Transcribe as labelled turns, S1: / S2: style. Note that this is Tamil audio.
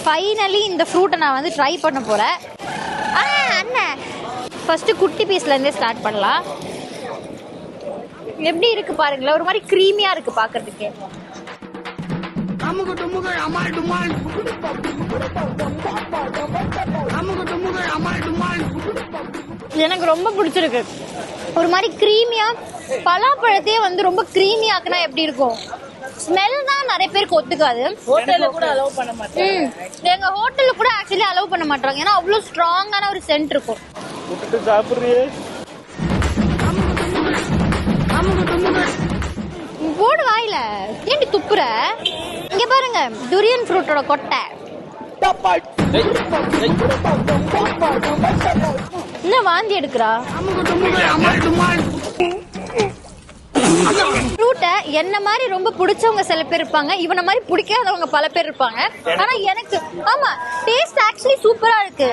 S1: ஃபைனலி இந்த ஃப்ரூட்டை நான் வந்து ட்ரை பண்ண போகிறேன். அண்ணன் ஃபஸ்ட்டு குட்டி பீஸ்லேருந்தே ஸ்டார்ட் பண்ணலாம். எப்படி இருக்குது பாருங்களேன், ஒரு மாதிரி க்ரீமியாக இருக்குது பார்க்குறதுக்கே. எனக்கு ரொம்ப பிடிச்சிருக்கு. ஒரு மாதிரி க்ரீமியா, பலாப்பழத்தையே வந்து ரொம்ப க்ரீமியாக்குனா எப்படி இருக்கும்? ஸ்மெல் தான் நிறைய பேருக்கு ஒத்துக்காது.
S2: ஹோட்டல்ல கூட அலோவ் பண்ண மாட்டாங்க.
S1: எங்க ஹோட்டல்ல கூட ஆக்சுவலி அலோவ் பண்ண மாட்டாங்க. ஏன்னா அவ்வளவு ஸ்ட்ராங்கான ஒரு சென்ட் இருக்கும். போடு வாயில ஏண்டி துப்புற? இங்க பாருங்க டுரியன் ஃப்ரூட்டோட கொட்டை. என்ன வாந்தி எடுக்கிறா? ஃப்ரூட்டை என்ன மாதிரி ரொம்ப பிடிச்சவங்க சில பேர் இருப்பாங்க, இவனை மாதிரி பிடிக்காதவங்க பல பேர் இருப்பாங்க. ஆனா எனக்கு ஆமா டேஸ்ட் ஆக்சுவலி சூப்பரா இருக்கு.